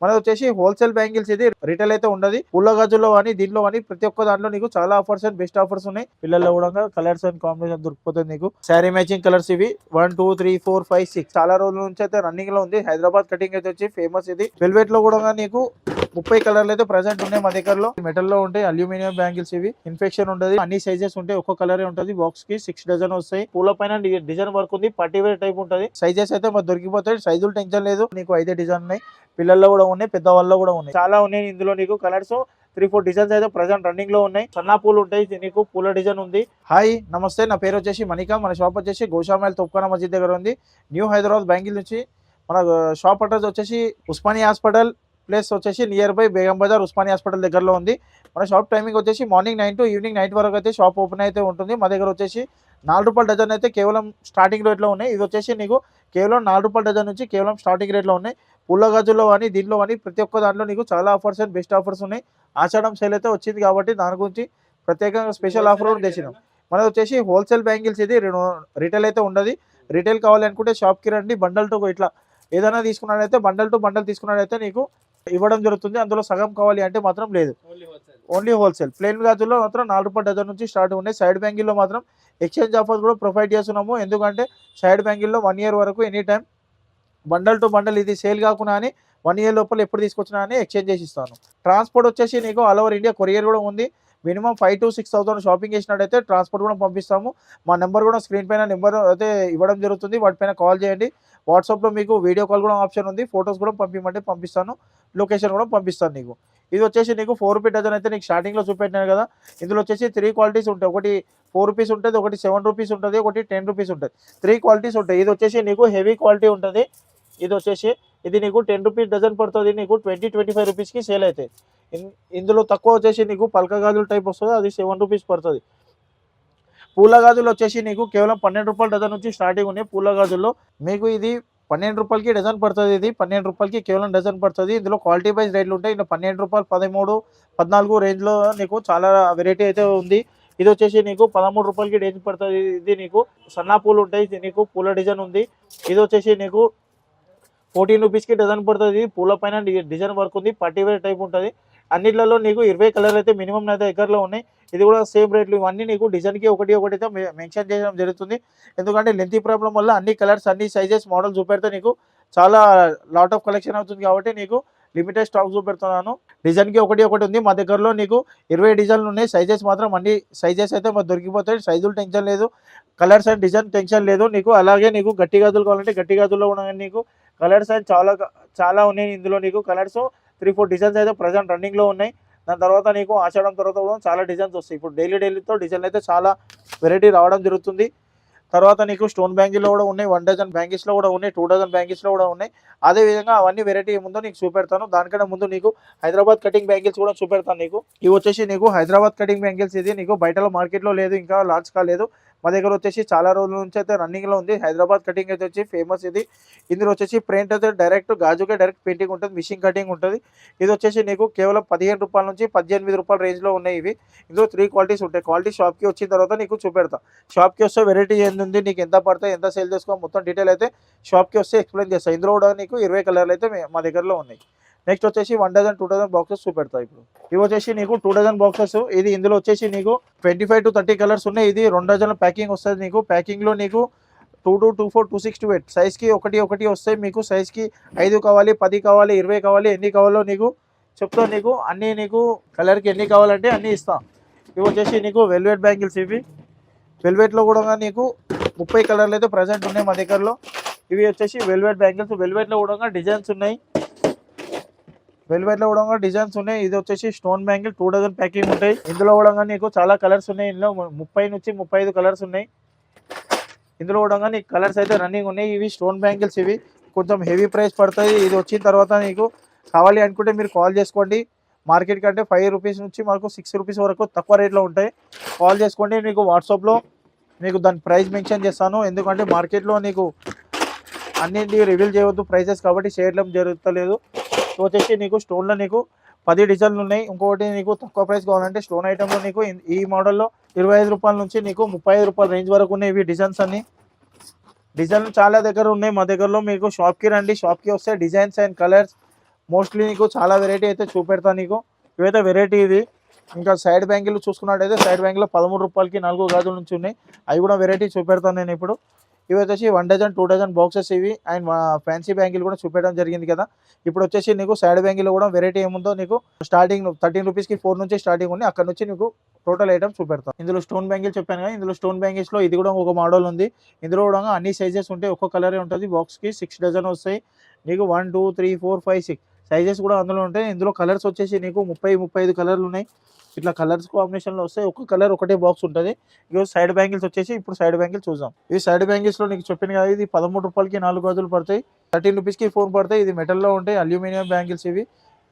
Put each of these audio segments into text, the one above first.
మనది వచ్చేసి wholesale bangles, ఇది రిటైల్ అయితే ఉండదు. పూల గాజుల్లో అని దీంట్లో అని ప్రతి ఒక్క దాంట్లో నీకు చాలా ఆఫర్స్ అండ్ బెస్ట్ ఆఫర్స్ ఉన్నాయి. పిల్లల్లో కూడా కలర్స్ అండ్ కాంబినేషన్ దొరికిపోతుంది నీకు. శారీ మ్యాచింగ్ కలర్స్ ఇవి 1 2 3 4 5 6 చాలా రోజుల నుంచి అయితే రన్నింగ్ లో ఉంది. హైదరాబాద్ కటింగ్ అయితే వచ్చి ఫేమస్. ఇది వెల్వెట్ లో కూడా నీకు 30 కలర్లు అయితే ప్రెసెంట్ ఉన్నాయి మా దగ్గరలో. మెటల్ లో ఉంటాయి అల్యూమినియం బ్యాంగిల్స్. ఇవి ఇన్ఫెక్షన్ ఉంటుంది, అన్ని సైజెస్ ఉంటాయి, ఒక్క కలర్ ఉంటుంది. బాక్స్ కి 6 డజన్ వస్తాయి. పూల పైన డిజైన్ వర్క్ ఉంది, పర్టీ వేర్ టైప్ ఉంటుంది. సైజెస్ అయితే మాకు దొరికిపోతాయి, సైజులు టెన్షన్ లేదు. నీకు 5 డిజైన్ ఉన్నాయి, పిల్లల్లో కూడా ఉన్నాయి, పెద్దవాళ్ళలో కూడా ఉన్నాయి, చాలా ఉన్నాయి. ఇందులో నీకు కలర్స్ 3 4 డిజైన్స్ అయితే ప్రజెంట్ రన్నింగ్ లో ఉన్నాయి. సన్నా పూలు ఉంటాయి, నీకు పూల డిజైన్ ఉంది. హాయ్ నమస్తే, నా పేరు వచ్చేసి మణిక. మన షాప్ వచ్చేసి గోషామైల్ తొప్కానా మస్జిద్ దగ్గర ఉంది. న్యూ హైదరాబాద్ బ్యాంగిల్ నుంచి. మన షాప్ అడ్రస్ వచ్చేసి ఉస్మానియా హాస్పిటల్ ప్లేస్ వచ్చేసి near by Begum Bazaar Osmania hospital దగ్గరలో ఉంది. మన షాప్ టైమింగ్ వచ్చేసి మార్నింగ్ 9 to ఈవినింగ్ 9 వరకు అయితే షాప్ ఓపెన్ అయితే ఉంటుంది. మా దగ్గర వచ్చేసి 4 రూపాయల డజన్ అయితే కేవలం స్టార్టింగ్ రేట్లో ఉన్నాయి. ఇది వచ్చేసి నీకు కేవలం 4 రూపాయల డజన్ నుంచి కేవలం స్టార్టింగ్ రేట్లో ఉన్నాయి. పూల గాజుల్లో కానీ దీంట్లో కానీ ప్రతి ఒక్క దాంట్లో నీకు చాలా ఆఫర్స్ అండ్ బెస్ట్ ఆఫర్స్ ఉన్నాయి. ఆషాఢం సేల్ అయితే వచ్చింది కాబట్టి దాని గురించి ప్రత్యేకంగా స్పెషల్ ఆఫర్ కూడా తెచ్చినాం. మనది వచ్చేసి హోల్సేల్ బ్యాంగిల్స్, ఇది రిటైల్ అయితే ఉండదు. రిటైల్ కావాలి అనుకుంటే షాప్కి రండి. బండల్ టు ఇట్లా ఏదైనా తీసుకున్నట్టయితే బండల్ టు బండల్ తీసుకున్నట్టయితే నీకు ఇవ్వడం జరుగుతుంది. అందులో సగం కావాలి అంటే మాత్రం లేదు, ఓన్లీ హోల్సేల్. ప్లెయిన్ గాజుల్లో మాత్రం 4 రూపాయల డజన్ నుంచి స్టార్ట్ ఉన్నాయి. సైడ్ బ్యాంగిల్లో మాత్రం ఎక్స్చేంజ్ ఆఫర్స్ కూడా ప్రొవైడ్ చేస్తున్నాము. ఎందుకంటే సైడ్ బ్యాంగిల్లో 1 year వరకు any time bundle to bundle ఇది సేల్ కాకుండా అని 1 year లోపల ఎప్పుడు తీసుకొచ్చినా అని ఎక్స్చేంజ్ చేసి ఇస్తాను. ట్రాన్స్పోర్ట్ వచ్చేసి నీకు ఆల్ ఓవర్ ఇండియా కొరియర్ కూడా ఉంది. మినిమం 5 to 6,000 షాపింగ్ చేసినట్టయితే ట్రాన్స్పోర్ట్ కూడా పంపిస్తాము. మా నెంబర్ కూడా స్క్రీన్ పైన నెంబర్ అయితే ఇవ్వడం జరుగుతుంది, వాటిపైన కాల్ చేయండి. వాట్సాప్లో మీకు వీడియో కాల్ కూడా ఆప్షన్ ఉంది, ఫొటోస్ కూడా పంపించమంటే పంపిస్తాను, లొకేషన్ కూడా పంపిస్తాను నీకు. ఇది వచ్చేసి నీకు 4 రూపీ డజన్ అయితే నీకు స్టార్టింగ్లో చూపెట్టినాను కదా. ఇందులో వచ్చేసి 3 క్వాలిటీస్ ఉంటాయి. ఒకటి 4 రూపీస్ ఉంటుంది, ఒకటి 7 రూపీస్ ఉంటుంది, ఒకటి 10 రూపీస్ ఉంటుంది. 3 క్వాలిటీస్ ఉంటాయి. ఇది వచ్చేసి నీకు హెవీ క్వాలిటీ ఉంటుంది. ఇది వచ్చేసి ఇది నీకు 10 రూపీస్ డజన్ పడుతుంది. నీకు 20-25 రూపీస్కి సేల్ అవుతాయి. ఇందులో తక్కువ వచ్చేసి నీకు పల్క గాజుల టైప్ వస్తుంది, అది 7 రూపీస్ పడుతుంది. పూల గాజులు వచ్చేసి నీకు కేవలం 12 రూపాయల డజన్ నుంచి స్టార్టింగ్ ఉన్నాయి. పూల గాజుల్లో మీకు ఇది 12 రూపాయలకి డజన్ పడుతుంది. ఇది 12 రూపాయలకి కేవలం డజన్ పడుతుంది. ఇందులో క్వాలిటీ వైజ్ రేట్లు ఉంటాయి. ఇలా 12 రూపాయలు 13 14 రేంజ్లో నీకు చాలా వెరైటీ అయితే ఉంది. ఇది వచ్చేసి నీకు 13 రూపాయలకి రేంజ్ పడుతుంది. ఇది నీకు సన్నా పూలు ఉంటాయి, ఇది నీకు పూల డిజైన్ ఉంది. ఇది వచ్చేసి నీకు 14 రూపీస్కి డజన్ పడుతుంది. పూల పైన డిజైన్ వర్క్ ఉంది, పర్టీ వేర్ టైప్ ఉంటుంది. అన్నిట్లలో నీకు 20 కలర్లు అయితే మినిమం నా దగ్గరలో ఉన్నాయి. ఇది కూడా సేమ్ రేట్లు. ఇవన్నీ నీకు డిజైన్కి ఒకటి అయితే మెన్షన్ చేయడం జరుగుతుంది. ఎందుకంటే లెంతీ ప్రాబ్లం వల్ల అన్ని కలర్స్ అన్ని సైజెస్ మోడల్ చూపెడితే నీకు చాలా లాట్ ఆఫ్ కలెక్షన్ అవుతుంది కాబట్టి నీకు లిమిటెడ్ స్టాక్ చూపెడుతున్నాను. డిజైన్కి ఒకటి ఉంది. మా దగ్గరలో నీకు 20 డిజైన్లు ఉన్నాయి. సైజెస్ మాత్రం అన్ని సైజెస్ అయితే మాకు దొరికిపోతాయి. సైజులు టెన్షన్ లేదు, కలర్స్ అండ్ డిజైన్ టెన్షన్ లేదు నీకు. అలాగే నీకు గట్టి గాజులు కావాలంటే గట్టి గాజుల్లో కూడా నీకు కలర్స్ అండ్ చాలా ఉన్నాయి. ఇందులో నీకు కలర్స్ 3 4 డిజైన్స్ అయితే ప్రజెంట్ రన్నింగ్లో ఉన్నాయి. దాని తర్వాత నీకు ఆషాఢం తర్వాత కూడా చాలా డిజైన్స్ వస్తాయి. ఇప్పుడు డైలీతో డిజైన్లు అయితే చాలా వెరైటీ రావడం జరుగుతుంది. తర్వాత నీకు స్టోన్ బ్యాంగిల్లో కూడా ఉన్నాయి, 1 డజన్ బ్యాంగిల్స్లో కూడా ఉన్నాయి, 2 డజన్ బ్యాంగిల్స్లో కూడా ఉన్నాయి. అదేవిధంగా అవన్నీ వెరైటీ ఏముందో నీకు చూపెడతాను. దానికన్నా ముందు నీకు హైదరాబాద్ కటింగ్ బ్యాంగిల్స్ కూడా చూపెడతాను నీకు. ఇవి వచ్చేసి నీకు హైదరాబాద్ కటింగ్ బ్యాంగిల్స్. ఇది నీకు బయటలో మార్కెట్లో లేదు, ఇంకా లాంచ్ కాలేదు. మా దగ్గర వచ్చేసి చాలా రోజుల నుంచి అయితే రన్నింగ్లో ఉంది. హైదరాబాద్ కటింగ్ అయితే వచ్చి ఫేమస్. ఇది ఇందులో వచ్చేసి ప్రింట్ అయితే డైరెక్ట్ గాజుకే డైరెక్ట్ పెయింటింగ్ ఉంటుంది, మిషన్ కటింగ్ ఉంటుంది. ఇది వచ్చేసి నీకు కేవలం 15 రూపాయల నుంచి 18 రూపాయల రేంజ్లో ఉన్నాయి. ఇవి ఇందులో 3 క్వాలిటీస్ ఉంటాయి. క్వాలిటీ షాప్కి వచ్చిన తర్వాత నీకు చూపెడతా. షాప్కి వస్తే వెరైటీ ఏంది, నీకు ఎంత పడతాయి, ఎంత సేల్ చేసుకో మొత్తం డీటెయిల్ అయితే షాప్కి వస్తే ఎక్స్ప్లెయిన్ చేస్తాను. ఇందులో కూడా నీకు 20 కలర్లు అయితే మా దగ్గరలో ఉన్నాయి. నెక్స్ట్ వచ్చేసి 1 డజన్ 2 డజన్ బాక్సెస్ చూపెడతాయి. ఇప్పుడు ఇవి వచ్చేసి నీకు 2 డజన్ బాక్సెస్. ఇది ఇందులో వచ్చేసి నీకు 25 to 30 కలర్స్ ఉన్నాయి. ఇది 2 డజన్ల ప్యాకింగ్ వస్తుంది నీకు. ప్యాకింగ్లో నీకు 2 2 2 4 2 6 2 8 సైజ్కి ఒకటి వస్తాయి మీకు. సైజ్కి 5 కావాలి, 10 కావాలి, 20 కావాలి, ఎన్ని కావాలో నీకు చెప్తాను. నీకు అన్నీ నీకు కలర్కి ఎన్ని కావాలంటే అన్నీ ఇస్తాం. ఇవి వచ్చేసి నీకు వెల్వెట్ బ్యాంగిల్స్. ఇవి వెల్వెట్లో కూడా నీకు 30 కలర్లు అయితే ప్రజెంట్ ఉన్నాయి మా దగ్గరలో. ఇవి వచ్చేసి వెల్వెట్ బ్యాంగిల్స్. వెల్వెట్లో కూడా డిజైన్స్ ఉన్నాయి. డిజైన్స్ ఉన్నాయి. ఇది వచ్చేసి స్టోన్ బ్యాంగిల్ 2 డజన్ ప్యాకింగ్ ఉంటాయి. ఇందులో కూడా నీకు చాలా కలర్స్ ఉన్నాయి. ఇందులో 30 నుంచి 35 కలర్స్ ఉన్నాయి. ఇందులో కూడా నీకు కలర్స్ అయితే రన్నింగ్ ఉన్నాయి. ఇవి స్టోన్ బ్యాంగిల్స్. ఇవి కొంచెం హెవీ ప్రైస్ పడతాయి. ఇది వచ్చిన తర్వాత నీకు కావాలి అనుకుంటే మీరు కాల్ చేసుకోండి. మార్కెట్ కంటే 5 రూపీస్ నుంచి మాకు 6 రూపీస్ వరకు తక్కువ రేట్లో ఉంటాయి. కాల్ చేసుకోండి. నీకు వాట్సాప్లో మీకు దాని ప్రైస్ మెన్షన్ చేస్తాను. ఎందుకంటే మార్కెట్లో నీకు అన్నింటి రివీల్ చేయవద్దు ప్రైసెస్, కాబట్టి చేయడం జరుగుతలేదు. వచ్చేసి నీకు స్టోన్లో నీకు 10 డిజైన్లు ఉన్నాయి. ఇంకొకటి నీకు తక్కువ ప్రైస్ కావాలంటే స్టోన్ ఐటెంలో నీకు ఈ మోడల్లో 25 రూపాయల నుంచి నీకు 35 రూపాయల రేంజ్ వరకు ఉన్నాయి. ఇవి డిజైన్స్ అన్ని డిజైన్లు చాలా దగ్గర ఉన్నాయి మా దగ్గరలో. మీకు షాప్కి రండి. షాప్కి వస్తే డిజైన్స్ అండ్ కలర్స్ మోస్ట్లీ నీకు చాలా వెరైటీ అయితే చూపెడతా నీకు. ఇవైతే వెరైటీ ఇది. ఇంకా సైడ్ బ్యాంగిల్ చూసుకున్నట్టయితే సైడ్ బ్యాంగిల్లో 13 రూపాయలకి 4 గాజుల నుంచి ఉన్నాయి. అవి కూడా వెరైటీ చూపెడతాను నేను ఇప్పుడు. ఇవి వచ్చేసి 1 డజన్ 2 డజన్ బాక్సెస్ ఇవి. అండ్ ఫ్యాన్సీ బ్యాంగిల్ కూడా చూపెట్టడం జరిగింది కదా. ఇప్పుడు వచ్చేసి నీకు సైడ్ బ్యాంగిల్లో కూడా వెరైటీ ఏముందో నీకు స్టార్టింగ్ 13 రూపీస్కి 4 నుంచి స్టార్టింగ్ ఉంది. అక్కడ నుంచి నీకు టోటల్ ఐటమ్ చూపెడతాను. ఇందులో స్టోన్ బ్యాంగిల్ చెప్పాను కదా, ఇందులో స్టోన్ బ్యాంగిల్స్లో ఇది కూడా ఒక మోడల్ ఉంది. ఇందులో కూడా అన్ని సైజెస్ ఉంటాయి, ఒక్క కలరే ఉంటుంది. బాక్స్కి 6 డజన్ వస్తాయి నీకు. 1 2 3 4 5 6 సైజెస్ కూడా అందులో ఉంటాయి. ఇందులో కలర్స్ వచ్చేసి నీకు 35 కలర్లు ఉన్నాయి. ఇట్లా కలర్స్ కాంబినేషన్లో వస్తాయి. ఒక్క కలర్ ఒకటే బాక్స్ ఉంటుంది. ఇవి సైడ్ బ్యాంగిల్స్ వచ్చేసి ఇప్పుడు సైడ్ బ్యాంగిల్ చూద్దాం. ఇవి సైడ్ బ్యాంగిల్స్లో నీకు చెప్పిన కదా, ఇది 13 రూపాయలకి 4 గాజులు పడతాయి. 13 రూపీస్కి 4 పడతాయి. ఇది మెటల్లో ఉంటాయి, అల్యూమినియం బ్యాంగిల్స్ ఇవి.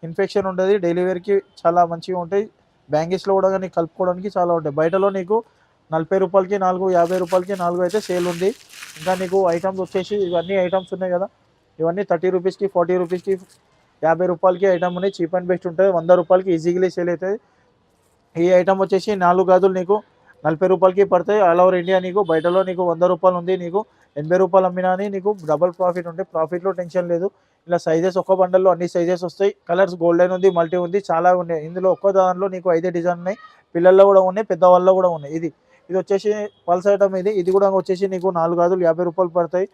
ఇన్ఫెక్షన్ ఉంటుంది, డైలీ వేర్కి చాలా మంచిగా ఉంటాయి. బ్యాంగిల్స్లో కూడా నీకు కలుపుకోవడానికి చాలా ఉంటాయి. బయటలో నీకు 40 రూపాయలకి 4, 50 రూపాయలకి 4 అయితే సేల్ ఉంది. ఇంకా నీకు ఐటమ్స్ వచ్చేసి ఇవన్నీ ఐటమ్స్ ఉన్నాయి కదా, ఇవన్నీ 30 రూపీస్కి 40 రూపీస్కి 50 రూపాయలకి ఐటమ్ ఉన్నాయి. చీప్ అండ్ బెస్ట్ ఉంటుంది. 100 రూపాయలకి ఈజీగా సేల్ అవుతుంది. ఈ ఐటమ్ వచ్చేసి 4 గాజులు నీకు 40 రూపాయలకి పడతాయి. ఆల్ ఓవర్ ఇండియా నీకు బయటలో నీకు 100 రూపాయలు ఉంది. నీకు 80 రూపాయలు అమ్మినా అని నీకు డబల్ ప్రాఫిట్ ఉంటాయి. ప్రాఫిట్లో టెన్షన్ లేదు. ఇలా సైజెస్ ఒక్క బండల్లో అన్ని సైజెస్ వస్తాయి. కలర్స్ గోల్డెన్ ఉంది, మల్టీ ఉంది, చాలా ఉన్నాయి. ఇందులో ఒక్క దానిలో నీకు 5 డిజైన్ ఉన్నాయి. పిల్లల్లో కూడా ఉన్నాయి, పెద్దవాళ్ళలో కూడా ఉన్నాయి. ఇది వచ్చేసి పల్స్ ఐటమ్. ఇది కూడా వచ్చేసి నీకు 4 గాజులు 50 రూపాయలు పడతాయి.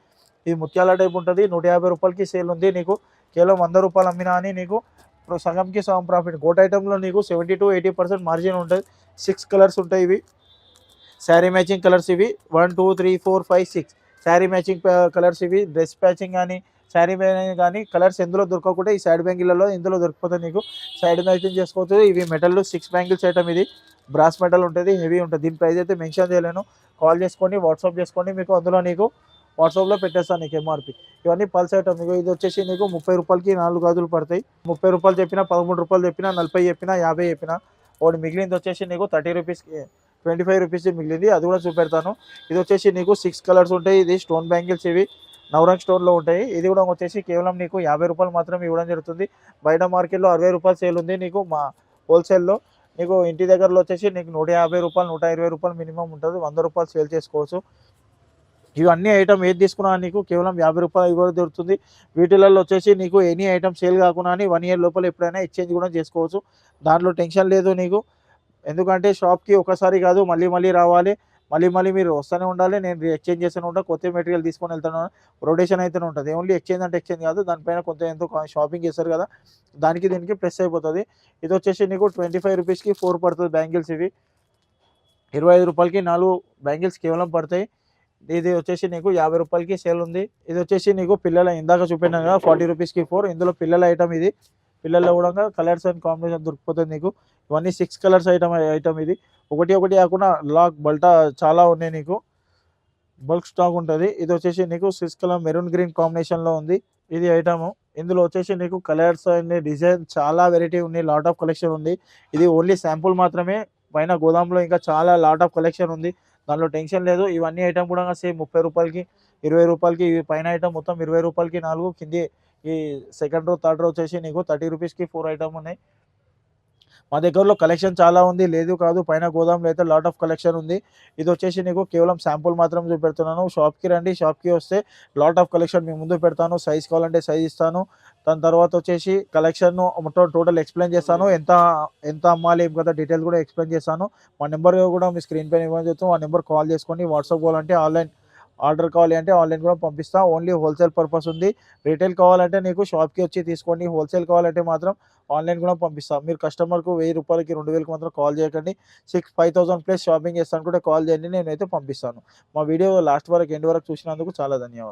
ఇది ముత్యాల టైప్ ఉంటుంది. 150 రూపాయలకి సేల్ ఉంది. నీకు కేవలం 100 రూపాయలు అమ్మినా అని నీకు సగంకి సగం ప్రాఫిట్. గోట్ ఐటెంలో నీకు 70 to 80% మార్జిన్ ఉంటుంది. 6 కలర్స్ ఉంటాయి. ఇవి శారీ మ్యాచింగ్ కలర్స్. ఇవి 1 2 3 4 5 6 శారీ మ్యాచింగ్ కలర్స్. ఇవి డ్రెస్ మ్యాచింగ్ కానీ శారీ మ్యాచింగ్ కానీ కలర్స్ ఎందులో దొరకకుండా ఈ సైడ్ బ్యాంగిల్లో ఇందులో దొరికిపోతుంది. నీకు సైడ్ మ్యాచింగ్ చేసుకోవచ్చు. ఇవి మెటల్ 6 బ్యాంగిల్స్ ఐటమ్. ఇది బ్రాస్ మెటల్ ఉంటుంది, హెవీ ఉంటుంది. దీని ప్రైస్ అయితే మెన్షన్ చేయలేను. కాల్ చేసుకోండి, వాట్సాప్ చేసుకోండి. మీకు అందులో నీకు వాట్సాప్లో పెట్టేస్తాను నీకు ఎంఆర్పి. ఇవన్నీ పల్స్ ఐటమ్. ఇది వచ్చేసి నీకు 30 రూపాయలకి 4 గాజులు పడతాయి. 30 రూపాయలు చెప్పినా, 13 రూపాయలు చెప్పినా, 40 చెప్పినా, 50 చెప్పినా. ఒకటి మిగిలింది వచ్చేసి నీకు 30 రూపీస్కి 25 రూపీస్ మిగిలింది, అది కూడా చూపెడతాను. ఇది వచ్చేసి నీకు 6 కలర్స్ ఉంటాయి. ఇది స్టోన్ బ్యాంగిల్స్. ఇవి నవరంగ్ స్టోన్లో ఉంటాయి. ఇది కూడా వచ్చేసి కేవలం నీకు 50 రూపాయలు మాత్రం ఇవ్వడం జరుగుతుంది. బయట మార్కెట్లో 60 రూపాయలు సేల్ ఉంది. నీకు మా హోల్సేల్లో నీకు ఇంటి దగ్గరలో వచ్చేసి నీకు 150 రూపాయలు 120 రూపాయలు మినిమం ఉంటుంది. 100 రూపాయలు సేల్ చేసుకోవచ్చు. ఇవన్నీ ఐటమ్ ఏది తీసుకున్నా నీకు కేవలం 50 రూపాయలు కూడా దొరుకుతుంది. వీటిలలో వచ్చేసి నీకు ఎనీ ఐటమ్ సేల్ కాకుండా 1 ఇయర్ లోపల ఎప్పుడైనా ఎక్స్చేంజ్ కూడా చేసుకోవచ్చు. దాంట్లో టెన్షన్ లేదు నీకు. ఎందుకంటే షాప్కి ఒకసారి కాదు, మళ్ళీ రావాలి, మళ్ళీ మీరు వస్తూనే ఉండాలి. నేను ఎక్స్చేంజ్ చేస్తూనే ఉంటాను, కొత్త మెటీరియల్ తీసుకొని వెళ్తాను. రొటేషన్ అయితేనే ఉంటుంది. ఓన్లీ ఎక్స్చేంజ్ అంటే ఎక్స్చేంజ్ కాదు, దానిపైన కొంత ఎంతో షాపింగ్ చేస్తారు కదా, దీనికి ప్లస్ అయిపోతుంది. ఇది వచ్చేసి నీకు 25 రూపీస్కి 4 పడుతుంది బ్యాంగిల్స్. ఇవి 25 రూపాయలకి 4 బ్యాంగిల్స్ కేవలం పడతాయి. ఇది వచ్చేసి నీకు 50 రూపాయలకి సేల్ ఉంది. ఇది వచ్చేసి నీకు పిల్లల ఇందాక చూపినా కదా 40 రూపీస్కి 4. ఇందులో పిల్లల ఐటమ్. ఇది పిల్లల్లో కూడా కలర్స్ అండ్ కాంబినేషన్ దొరికిపోతుంది నీకు. ఇవన్నీ 6 కలర్స్ ఐటమ్. ఇది ఒకటి కాకుండా లాక్ బల్టా చాలా ఉన్నాయి నీకు. బల్క్ స్టాక్ ఉంటుంది. ఇది వచ్చేసి నీకు 6 కలర్ మెరూన్ గ్రీన్ కాంబినేషన్లో ఉంది. ఇది ఐటమ్. ఇందులో వచ్చేసి నీకు కలర్స్ అండ్ డిజైన్ చాలా వెరైటీ ఉన్నాయి. లాట్ ఆఫ్ కలెక్షన్ ఉంది. ఇది ఓన్లీ శాంపుల్ మాత్రమే. పైన గోదాంలో ఇంకా చాలా లాట్ ఆఫ్ కలెక్షన్ ఉంది. దానిలో టెన్షన్ లేదు. ఇవన్నీ ఐటమ్ కూడా సేమ్ 30 రూపాయలకి 20 రూపాయలకి. ఇవి పైన ఐటమ్ మొత్తం 20 రూపాయలకి 4. కింది ఈ సెకండ్ రో థర్డ్ రో వచ్చేసి నీకు 30 రూపీస్కి 4 ఐటమ్ ఉన్నాయి. మా దగ్గరలో కలెక్షన్ చాలా ఉంది, లేదు కాదు. పైన గోదాంలో అయితే లాట్ ఆఫ్ కలెక్షన్ ఉంది. ఇది వచ్చేసి నీకు కేవలం శాంపుల్ మాత్రం చూపెడుతున్నాను. షాప్కి రండి, షాప్కి వస్తే లాట్ ఆఫ్ కలెక్షన్ మీ ముందు పెడతాను. సైజ్ కావాలంటే సైజ్ ఇస్తాను. దాని తర్వాత వచ్చేసి కలెక్షన్ మొత్తం టోటల్ ఎక్స్ప్లెయిన్ చేస్తాను. ఎంత అమ్మాలి ఏం కదా డీటెయిల్స్ కూడా ఎక్స్ప్లెయిన్ చేస్తాను. మా నెంబర్ కూడా మీ స్క్రీన్ పైన ఇవ్వడం జరుగుతుంది. ఆ నెంబర్ కాల్ చేసుకోండి. వాట్సాప్ కావాలంటే ఆన్లైన్ ఆర్డర్ కావాలి అంటే ఆన్లైన్ కూడా పంపిస్తా. ఓన్లీ హోల్సేల్ పర్పస్ ఉంది. రీటైల్ కావాలంటే నీకు షాప్కి వచ్చి తీసుకోండి. హోల్సేల్ కావాలంటే మాత్రం ఆన్లైన్ కూడా పంపిస్తాం. మీరు కస్టమర్కు 1000 రూపాయలకి 2000కి మాత్రం కాల్ చేయకండి. 5000 ప్లస్ షాపింగ్ చేస్తాను కూడా కాల్ చేయండి, నేనైతే పంపిస్తాను. మా వీడియో లాస్ట్ వరకు ఎండ్ వరకు చూసినందుకు చాలా ధన్యవాదాలు.